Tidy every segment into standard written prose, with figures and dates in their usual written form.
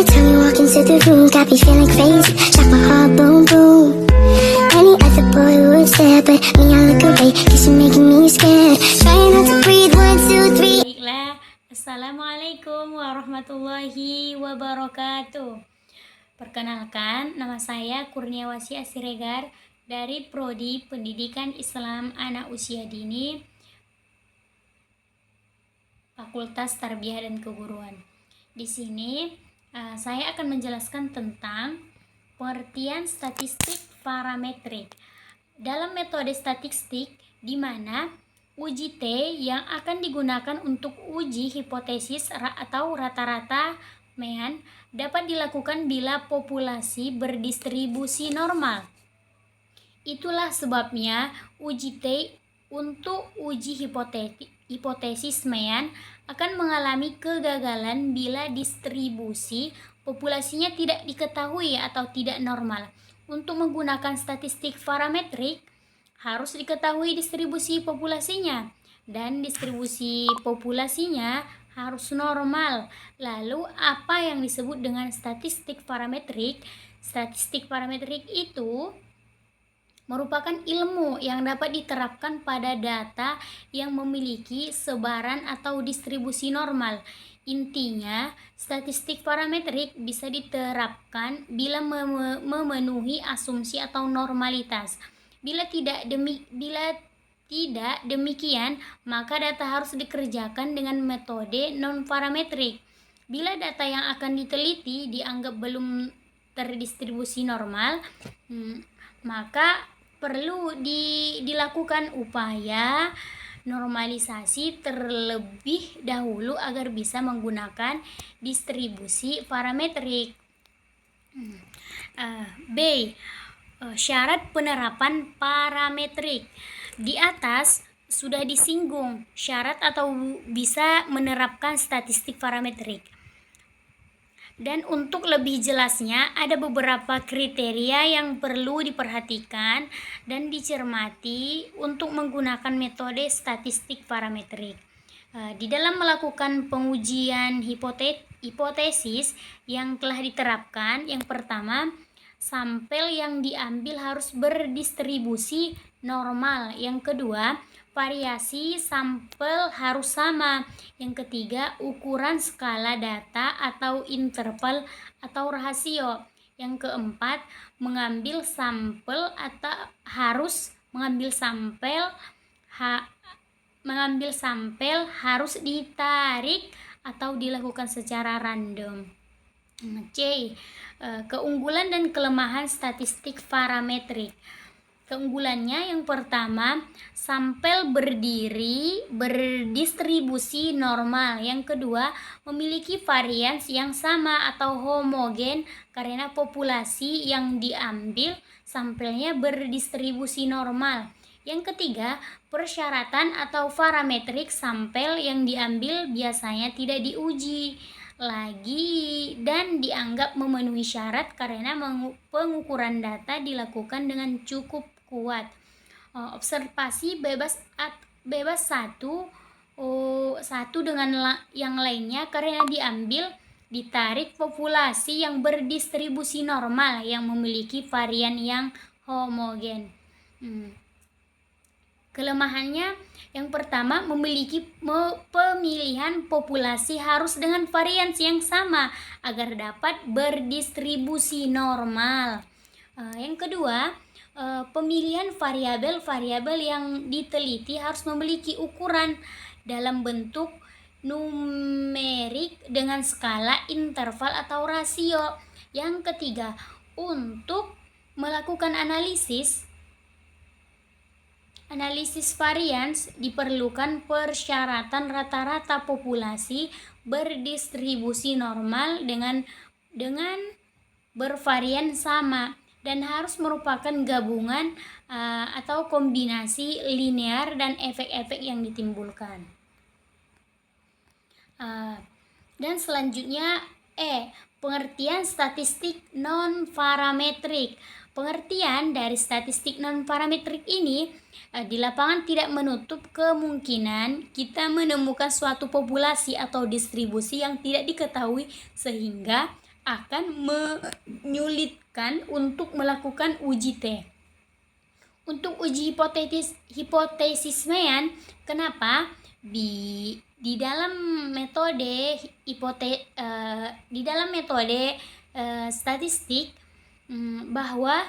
time you walk into the room, got me feeling crazy, shot my heart boom boom. Any other boy would stare, but me I look away, cause you're making me scared. Trying not to breathe, 1, 2, 3. Baiklah, Assalamualaikum warahmatullahi wabarakatuh. Perkenalkan, nama saya Kurniawati Siregar dari Prodi Pendidikan Islam Anak Usia Dini, Fakultas Tarbiyah dan Keguruan. Di sini saya akan menjelaskan tentang pengertian statistik parametrik. Dalam metode statistik di mana uji T yang akan digunakan untuk uji hipotesis atau rata-rata mean dapat dilakukan bila populasi berdistribusi normal. Itulah sebabnya uji T untuk uji hipotesis mean akan mengalami kegagalan bila distribusi populasinya tidak diketahui atau tidak normal. Untuk menggunakan statistik parametrik harus diketahui distribusi populasinya, dan distribusi populasinya harus normal. Lalu apa yang disebut dengan statistik parametrik? Statistik parametrik itu merupakan ilmu yang dapat diterapkan pada data yang memiliki sebaran atau distribusi normal. Intinya, statistik parametrik bisa diterapkan bila memenuhi asumsi atau normalitas. Bila tidak demikian, maka data harus dikerjakan dengan metode non-parametrik. Bila data yang akan diteliti dianggap belum terdistribusi normal, maka perlu dilakukan upaya normalisasi terlebih dahulu agar bisa menggunakan distribusi parametrik. B. Syarat penerapan parametrik. Di atas sudah disinggung syarat atau bisa menerapkan statistik parametrik. Dan untuk lebih jelasnya, ada beberapa kriteria yang perlu diperhatikan dan dicermati untuk menggunakan metode statistik parametrik. Di dalam melakukan pengujian hipotesis yang telah diterapkan, yang pertama, sampel yang diambil harus berdistribusi normal. Yang kedua, variasi sampel harus sama. Yang ketiga, ukuran skala data atau interval atau rasio. Yang keempat, mengambil sampel harus ditarik atau dilakukan secara random. C. Keunggulan dan kelemahan statistik parametrik. Keunggulannya yang pertama, sampel berdistribusi normal. Yang kedua, memiliki varians yang sama atau homogen karena populasi yang diambil sampelnya berdistribusi normal. Yang ketiga, persyaratan atau parametrik sampel yang diambil biasanya tidak diuji lagi dan dianggap memenuhi syarat karena pengukuran data dilakukan dengan cukup kuat. Observasi bebas satu dengan yang lainnya karena ditarik populasi yang berdistribusi normal yang memiliki varian yang homogen. Kelemahannya yang pertama, memiliki pemilihan populasi harus dengan varians yang sama agar dapat berdistribusi normal. Yang kedua, pemilihan variabel yang diteliti harus memiliki ukuran dalam bentuk numerik dengan skala, interval atau rasio. Yang ketiga, untuk melakukan analisis varians diperlukan persyaratan rata-rata populasi berdistribusi normal dengan bervarian sama dan harus merupakan gabungan atau kombinasi linear dan efek-efek yang ditimbulkan. Dan selanjutnya pengertian statistik non-parametrik. Pengertian dari statistik non-parametrik ini di lapangan tidak menutup kemungkinan kita menemukan suatu populasi atau distribusi yang tidak diketahui sehingga akan menyulitkan untuk melakukan uji T. Untuk uji hipotesis Mean, kenapa? Di dalam metode statistik bahwa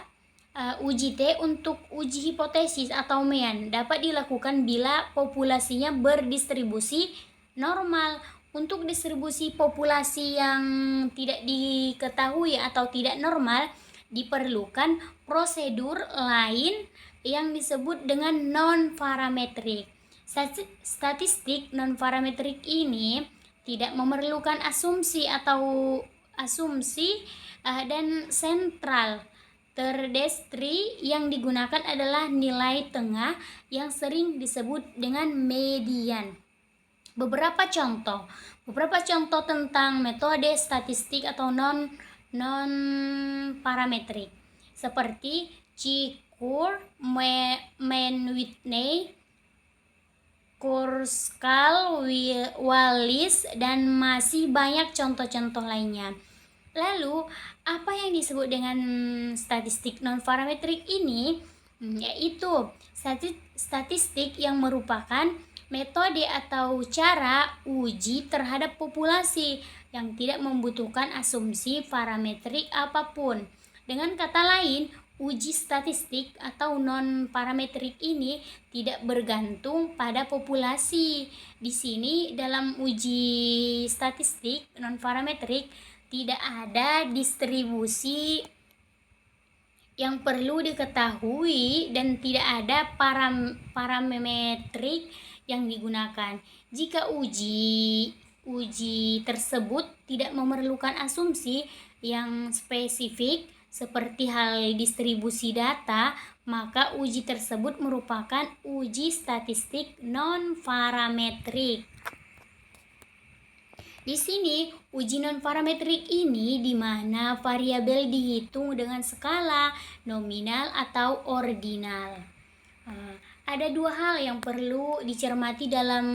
uji T untuk uji hipotesis atau Mean dapat dilakukan bila populasinya berdistribusi normal. Untuk distribusi populasi yang tidak diketahui atau tidak normal, diperlukan prosedur lain yang disebut dengan non-parametrik. Statistik non-parametrik ini tidak memerlukan asumsi dan sentral terdistri. Yang digunakan adalah nilai tengah yang sering disebut dengan median. Beberapa contoh tentang metode statistik atau non parametrik seperti Cikur, Mann-Whitney, Kurzweil, Wallis, dan masih banyak contoh-contoh lainnya. Lalu, apa yang disebut dengan statistik non-parametrik ini? Yaitu statistik yang merupakan metode atau cara uji terhadap populasi yang tidak membutuhkan asumsi parametrik apapun. Dengan kata lain, uji statistik atau non-parametrik ini tidak bergantung pada populasi. Di sini dalam uji statistik non-parametrik tidak ada distribusi yang perlu diketahui dan tidak ada parametrik yang digunakan. Jika uji tersebut tidak memerlukan asumsi yang spesifik seperti hal distribusi data, maka uji tersebut merupakan uji statistik non-parametrik. Di sini, uji non-parametrik ini di mana variabel dihitung dengan skala nominal atau ordinal. Ada dua hal yang perlu dicermati dalam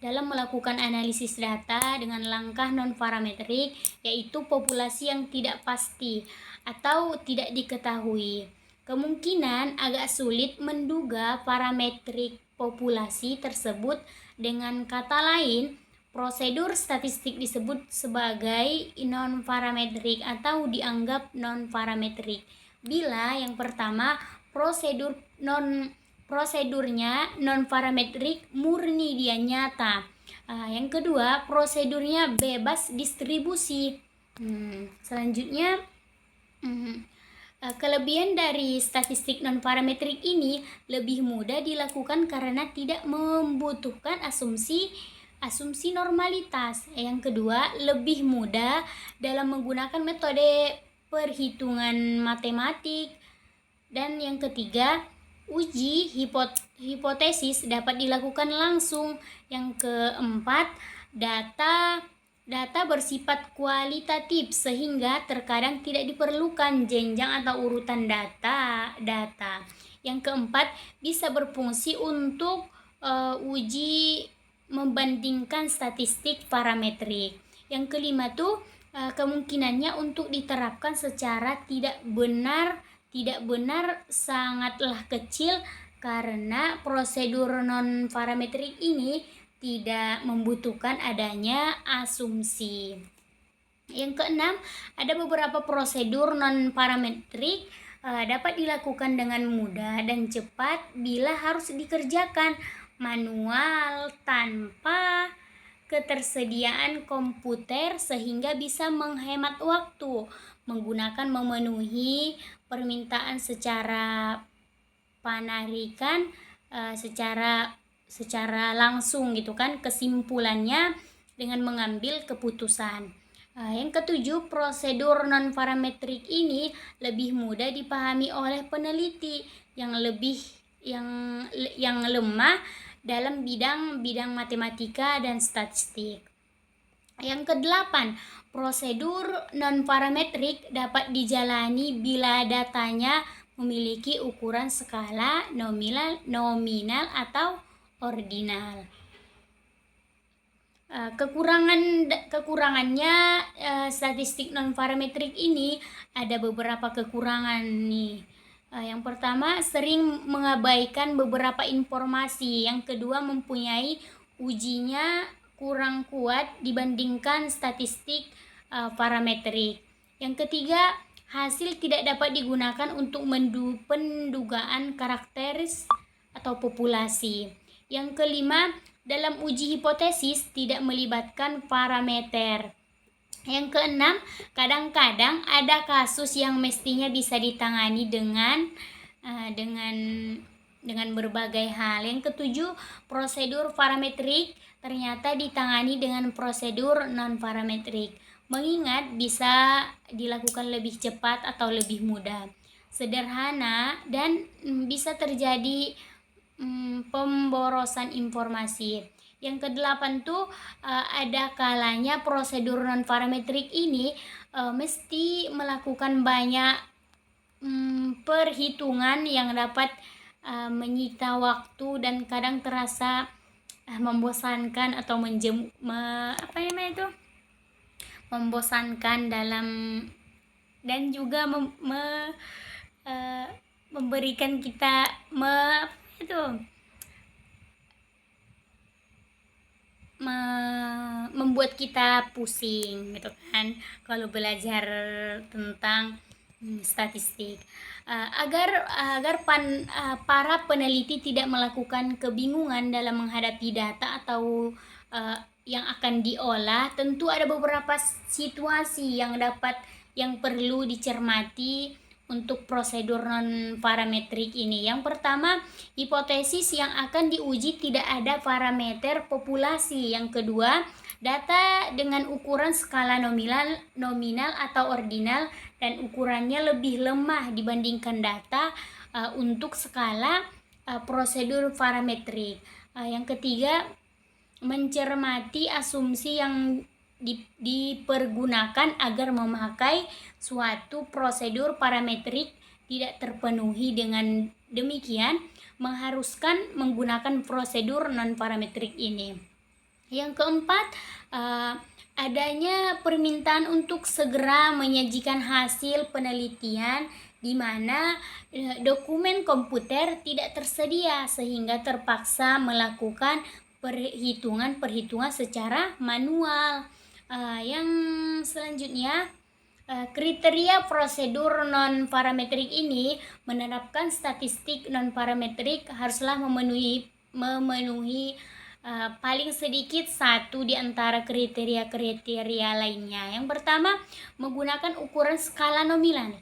melakukan analisis data dengan langkah non-parametrik, yaitu populasi yang tidak pasti atau tidak diketahui. Kemungkinan agak sulit menduga parametrik populasi tersebut. Dengan kata lain, prosedur statistik disebut sebagai non-parametrik atau dianggap non-parametrik bila yang pertama prosedurnya non-parametrik murni dia nyata. Yang kedua, prosedurnya bebas distribusi. Selanjutnya, kelebihan dari statistik non-parametrik ini lebih mudah dilakukan karena tidak membutuhkan asumsi normalitas. Yang kedua, lebih mudah dalam menggunakan metode perhitungan matematik. Dan yang ketiga, uji hipotesis dapat dilakukan langsung. Yang keempat, data bersifat kualitatif sehingga terkadang tidak diperlukan jenjang atau urutan data. Yang keempat, bisa berfungsi untuk uji membandingkan statistik parametrik. Yang kelima tuh kemungkinannya untuk diterapkan secara tidak benar sangatlah kecil karena prosedur non-parametrik ini tidak membutuhkan adanya asumsi. Yang keenam, ada beberapa prosedur non-parametrik dapat dilakukan dengan mudah dan cepat bila harus dikerjakan manual tanpa ketersediaan komputer sehingga bisa menghemat waktu menggunakan memenuhi permintaan secara penarikan secara langsung gitu kan, kesimpulannya dengan mengambil keputusan. Yang ketujuh, prosedur non-parametrik ini lebih mudah dipahami oleh peneliti yang lemah dalam bidang matematika dan statistik. Yang kedelapan, prosedur non-parametrik dapat dijalani bila datanya memiliki ukuran skala nominal atau ordinal. Kekurangannya statistik non parametrik ini ada beberapa kekurangan nih. Yang pertama, sering mengabaikan beberapa informasi. Yang kedua, mempunyai ujinya kurang kuat dibandingkan statistik parametrik. Yang ketiga, hasil tidak dapat digunakan untuk pendugaan karakteris atau populasi. Yang kelima, dalam uji hipotesis tidak melibatkan parameter. Yang keenam, kadang-kadang ada kasus yang mestinya bisa ditangani dengan berbagai hal. Yang ketujuh, prosedur parametrik ternyata ditangani dengan prosedur non parametrik. Mengingat bisa dilakukan lebih cepat atau lebih mudah, sederhana, dan bisa terjadi pemborosan informasi. Yang kedelapan tuh ada kalanya prosedur non parametrik ini mesti melakukan banyak perhitungan yang dapat menyita waktu dan kadang terasa membosankan atau membosankan dalam, dan juga memberikan kita membuat kita pusing gitu kan kalau belajar tentang statistik. Agar para peneliti tidak melakukan kebingungan dalam menghadapi data atau yang akan diolah, tentu ada beberapa situasi yang perlu dicermati untuk prosedur non parametrik ini. Yang pertama, hipotesis yang akan diuji tidak ada parameter populasi. Yang kedua, data dengan ukuran skala nominal atau ordinal dan ukurannya lebih lemah dibandingkan data untuk skala prosedur parametrik. Yang ketiga, mencermati asumsi yang dipergunakan agar memakai suatu prosedur parametrik tidak terpenuhi. Dengan demikian, mengharuskan menggunakan prosedur non parametrik ini. Yang keempat, adanya permintaan untuk segera menyajikan hasil penelitian di mana dokumen komputer tidak tersedia sehingga terpaksa melakukan perhitungan secara manual. Yang selanjutnya, kriteria prosedur non parametrik ini menerapkan statistik non parametrik haruslah memenuhi paling sedikit satu di antara kriteria lainnya. Yang pertama, menggunakan ukuran skala nominal.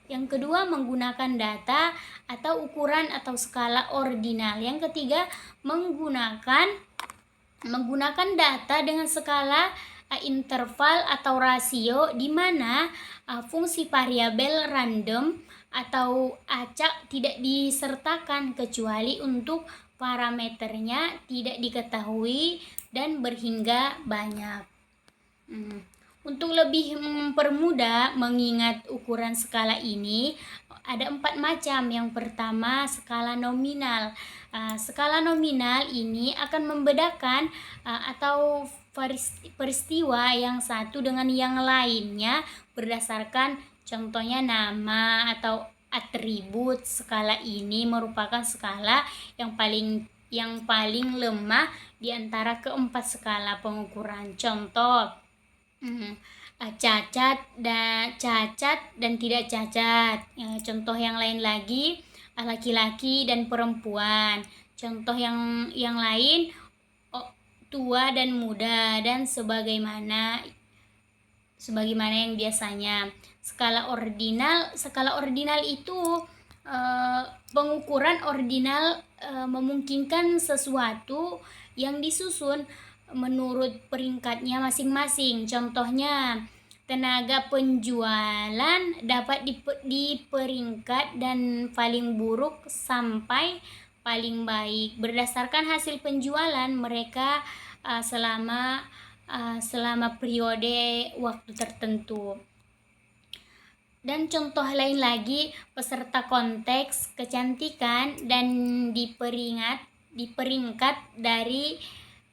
Yang kedua, menggunakan data atau ukuran atau skala ordinal. Yang ketiga, menggunakan data dengan skala interval atau rasio di mana fungsi variabel random atau acak tidak disertakan kecuali untuk parameternya tidak diketahui dan berhingga banyak. Untuk lebih mempermudah mengingat ukuran skala ini, ada 4 macam. Yang pertama, skala nominal. Skala nominal ini akan membedakan atau peristiwa yang satu dengan yang lainnya berdasarkan contohnya nama atau atribut. Skala ini merupakan skala yang paling lemah di antara keempat skala pengukuran. Contoh, cacat dan tidak cacat. Contoh yang lain lagi, laki-laki dan perempuan. Contoh yang lain, tua dan muda, dan sebagaimana yang biasanya. Skala ordinal itu pengukuran ordinal memungkinkan sesuatu yang disusun menurut peringkatnya masing-masing. Contohnya, tenaga penjualan dapat diperingkat dan paling buruk sampai paling baik berdasarkan hasil penjualan mereka selama periode waktu tertentu. Dan contoh lain lagi, peserta konteks kecantikan dan diperingkat dari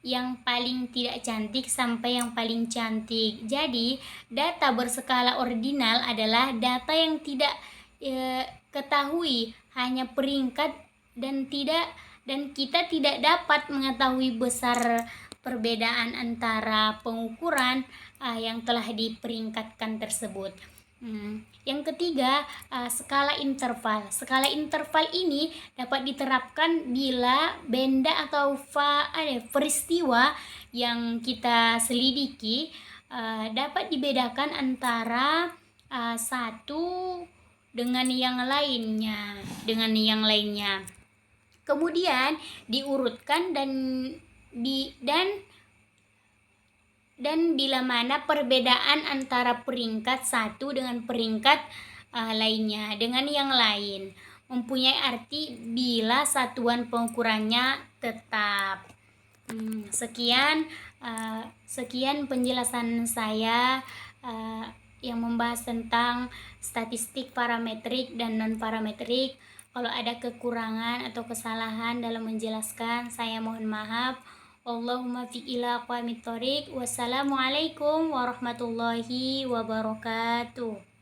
yang paling tidak cantik sampai yang paling cantik. Jadi, data berskala ordinal adalah data yang tidak ketahui hanya peringkat dan kita tidak dapat mengetahui besar perbedaan antara pengukuran yang telah diperingkatkan tersebut. Yang ketiga, skala interval. Skala interval ini dapat diterapkan bila benda atau peristiwa yang kita selidiki dapat dibedakan antara satu dengan yang lainnya. Kemudian diurutkan dan bila mana perbedaan antara peringkat satu dengan peringkat lainnya dengan yang lain mempunyai arti bila satuan pengukurannya tetap. Sekian penjelasan saya yang membahas tentang statistik parametrik dan non parametrik. Kalau ada kekurangan atau kesalahan dalam menjelaskan, saya mohon maaf. Allahumma fi ila aqwamit thoriq. Wassalamualaikum warahmatullahi wabarakatuh.